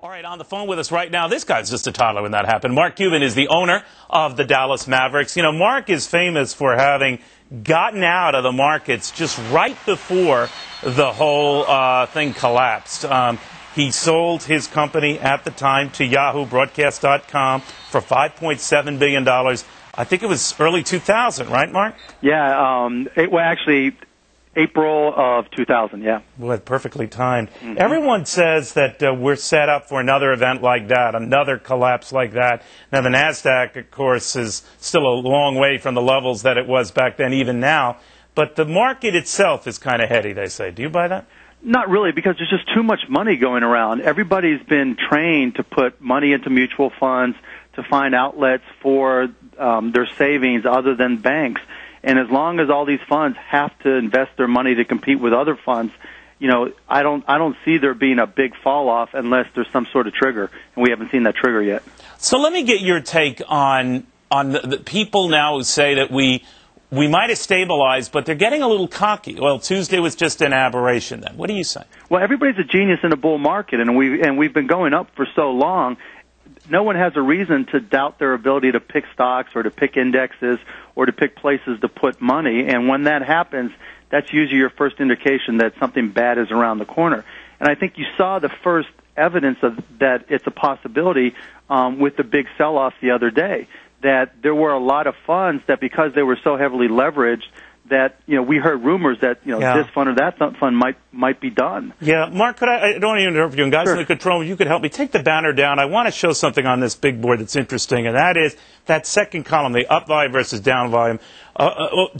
All right, on the phone with us right now, this guy's just a toddler when that happened. Mark Cuban is the owner of the Dallas Mavericks. You know, Mark is famous for having gotten out of the markets just right before the whole thing collapsed. He sold his company at the time to Yahoo Broadcast.com for $5.7 billion. I think it was early 2000, right, Mark? Yeah, actually, April of 2000, yeah. Well, perfectly timed. Mm-hmm. Everyone says that we're set up for another event like that, another collapse like that. Now, the NASDAQ, of course, is still a long way from the levels that it was back then, even now. But the market itself is kind of heady, they say. Do you buy that? Not really, because there's just too much money going around. Everybody's been trained to put money into mutual funds, to find outlets for their savings other than banks. And as long as all these funds have to invest their money to compete with other funds, you know, I don't see there being a big fall off unless there's some sort of trigger, and we haven't seen that trigger yet. So let me get your take on the people now who say that we might have stabilized, but they're getting a little cocky. Well, Tuesday was just an aberration then. What do you say? Well, everybody's a genius in a bull market, and we've been going up for so long. No one has a reason to doubt their ability to pick stocks or to pick indexes or to pick places to put money. And when that happens, that's usually your first indication that something bad is around the corner. And I think you saw the first evidence of that it's a possibility with the big sell-off the other day, that there were a lot of funds that because they were so heavily leveraged that, you know, we heard rumors that, you know, this fund or that fund might be done. Yeah, Mark, I don't want to interrupt you, and guys in the control room, you could help me. Take the banner down. I want to show something on this big board that's interesting, and that is that second column, the up volume versus down volume,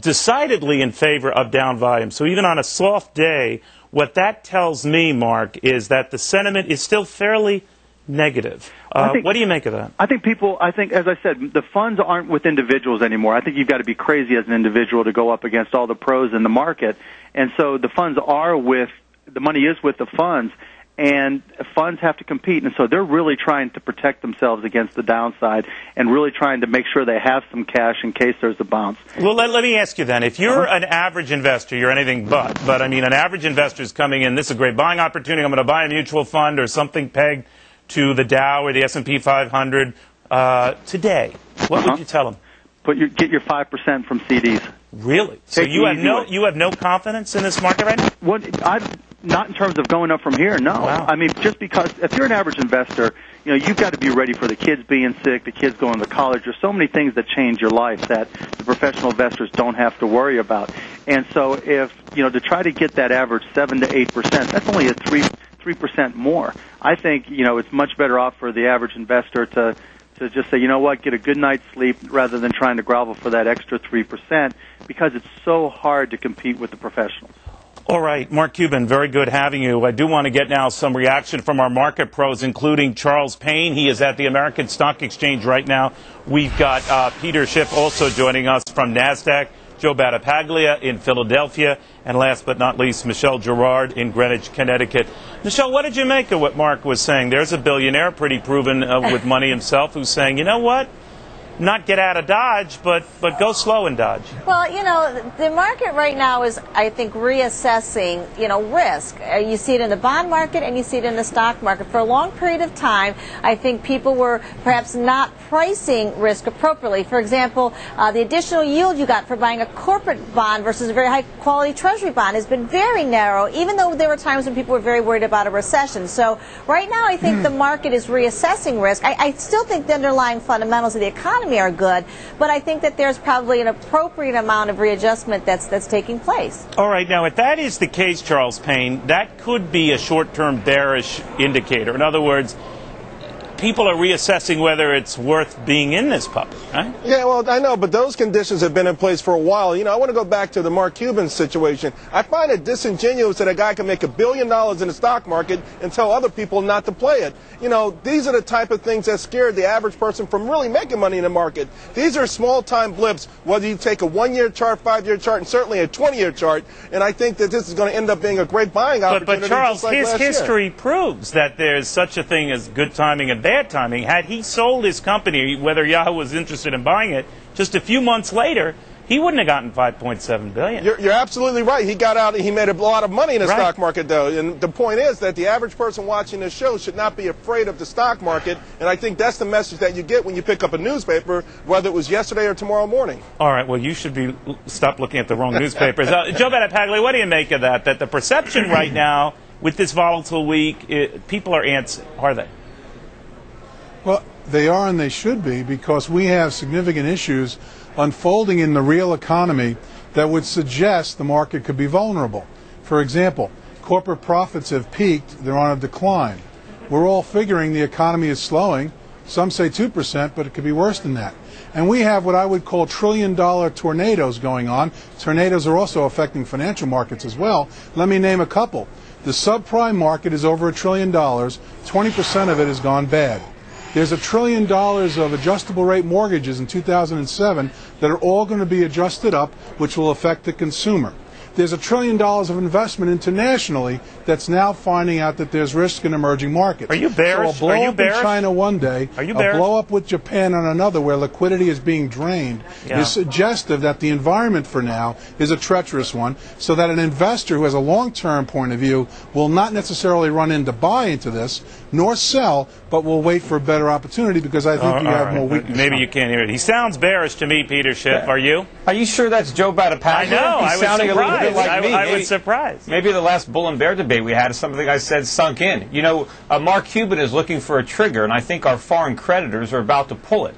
decidedly in favor of down volume. So even on a soft day, what that tells me, Mark, is that the sentiment is still fairly negative. What do you make of that? I think, as I said, the funds aren't with individuals anymore. I think you've got to be crazy as an individual to go up against all the pros in the market. And so the money is with the funds, and funds have to compete. And so they're really trying to protect themselves against the downside and really trying to make sure they have some cash in case there's a bounce. Well, let me ask you then. If you're an average investor, you're anything but I mean, an average investor is coming in, this is a great buying opportunity, I'm going to buy a mutual fund or something pegged to the Dow or the S&P 500 today, what would you tell them? Get your 5% from CDs. Really? So you have no confidence in this market right now? Not in terms of going up from here, no. Wow. I mean, just because if you're an average investor, you know, you've got to be ready for the kids being sick, the kids going to college. There's so many things that change your life that the professional investors don't have to worry about. And so if, you know, to try to get that average 7 to 8%, that's only a 3% more. I think, you know, it's much better off for the average investor to just say, you know what, get a good night's sleep rather than trying to grovel for that extra 3% because it's so hard to compete with the professionals. All right, Mark Cuban, very good having you. I do want to get now some reaction from our market pros, including Charles Payne. He is at the American Stock Exchange right now. We've got Schiff also joining us from NASDAQ, Joe Battipaglia in Philadelphia, and last but not least, Michelle Girard in Greenwich, Connecticut. Michelle, what did you make of what Mark was saying? There's a billionaire, pretty proven with money himself, who's saying, you know what? Not get out of Dodge, but go slow in Dodge. Well, you know, the market right now is, I think, reassessing, you know, risk. You see it in the bond market and you see it in the stock market. For a long period of time, I think people were perhaps not pricing risk appropriately. For example, the additional yield you got for buying a corporate bond versus a very high-quality Treasury bond has been very narrow, even though there were times when people were very worried about a recession. So right now, I think the market is reassessing risk. I still think the underlying fundamentals of the economy are good, but I think that there's probably an appropriate amount of readjustment that's taking place. All right, now if that is the case, Charles Payne, that could be a short-term bearish indicator. In other words, people are reassessing whether it's worth being in this puppy, right? Yeah, well, I know, but those conditions have been in place for a while. You know, I want to go back to the Mark Cuban situation. I find it disingenuous that a guy can make $1 billion in the stock market and tell other people not to play it. You know, these are the type of things that scare the average person from really making money in the market. These are small-time blips, whether you take a 1-year chart, 5-year chart, and certainly a 20-year chart, and I think that this is going to end up being a great buying opportunity. But Charles, his history proves that there's such a thing as good timing and bad timing. Had he sold his company, whether Yahoo was interested in buying it, just a few months later, he wouldn't have gotten $5.7 billion. You're absolutely right. He got out. He made a lot of money in the Right. stock market, though. And the point is that the average person watching this show should not be afraid of the stock market. And I think that's the message that you get when you pick up a newspaper, whether it was yesterday or tomorrow morning. All right. Well, you should stop looking at the wrong newspapers. Joe Battipaglia, what do you make of that? That the perception right now with this volatile week, people are ants, are they? Well, they are and they should be, because we have significant issues unfolding in the real economy that would suggest the market could be vulnerable. For example, corporate profits have peaked, they're on a decline. We're all figuring the economy is slowing. Some say 2%, but it could be worse than that. And we have what I would call trillion-dollar tornadoes going on. Tornadoes are also affecting financial markets as well. Let me name a couple. The subprime market is over $1 trillion. 20% of it has gone bad. There's $1 trillion of adjustable rate mortgages in 2007 that are all going to be adjusted up, which will affect the consumer. There's $1 trillion of investment internationally that's now finding out that there's risk in emerging markets. Are you bearish? So a blow up in China one day, Are you a bearish? blow up with Japan on another, where liquidity is being drained, is suggestive that the environment for now is a treacherous one, so that an investor who has a long-term point of view will not necessarily run in to buy into this, nor sell, but will wait for a better opportunity, because I think you have more weakness. Maybe you can't hear it. He sounds bearish to me, Peter Schiff. Yeah. Are you? Are you sure that's Joe Battipaglia? I know. He's sounding a little bit like me. I was surprised. Maybe the last bull and bear debate we had is something I said sunk in. You know, Mark Cuban is looking for a trigger, and I think our foreign creditors are about to pull it.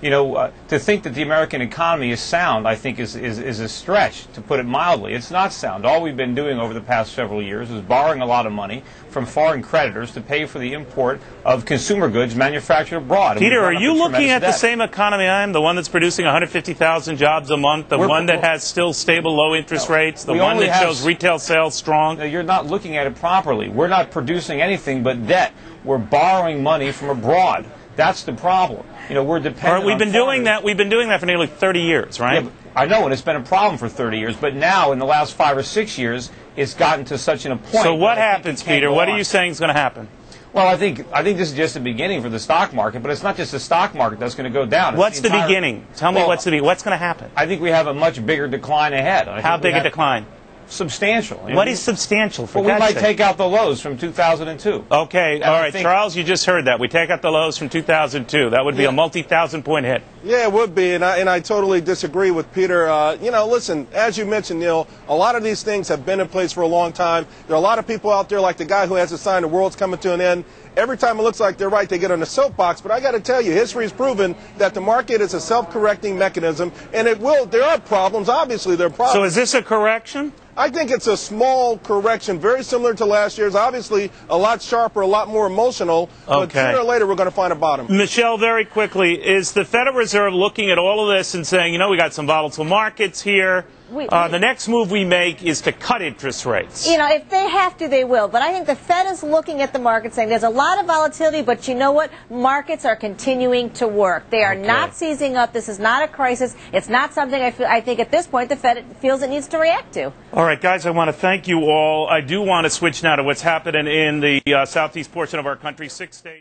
You know, to think that the American economy is sound, I think, is a stretch, to put it mildly. It's not sound. All we've been doing over the past several years is borrowing a lot of money from foreign creditors to pay for the import of consumer goods manufactured abroad. Peter, are you looking at the same economy I am, the one that's producing 150,000 jobs a month, the one that has still stable low interest rates, the one that shows retail sales strong? No, you're not looking at it properly. We're not producing anything but debt. We're borrowing money from abroad. That's the problem. You know, we're dependent. We've been doing that. We've been doing that for nearly 30 years, right? Yeah, I know, and it's been a problem for 30 years. But now, in the last 5 or 6 years, it's gotten to such a point. So what happens, Peter? What are you saying is going to happen? Well, I think this is just the beginning for the stock market, but it's not just the stock market that's going to go down. What's the beginning? Tell me what's going to happen. I think we have a much bigger decline ahead. How big a decline? Substantial. What is substantial? For well, we might take out the lows from 2002. Okay, all right, Charles, you just heard that. We take out the lows from 2002. That would be a multi-thousand-point hit. Yeah, it would be, and I totally disagree with Peter. You know, listen, as you mentioned, Neil, a lot of these things have been in place for a long time. There are a lot of people out there, like the guy who has a sign, the world's coming to an end. Every time it looks like they're right, they get on the soapbox. But I got to tell you, history has proven that the market is a self-correcting mechanism, and it will. There are problems. Obviously, there are problems. So is this a correction? I think it's a small correction, very similar to last year's. Obviously, a lot sharper, a lot more emotional. But sooner or later, we're going to find a bottom. Michelle, very quickly, is the Federal Reserve looking at all of this and saying, you know, we got some volatile markets here. The next move we make is to cut interest rates. You know, if they have to, they will. But I think the Fed is looking at the market saying there's a lot of volatility, but you know what? Markets are continuing to work. They are not seizing up. This is not a crisis. It's not something I think at this point the Fed feels it needs to react to. All right, guys, I want to thank you all. I do want to switch now to what's happening in the southeast portion of our country, 6 states.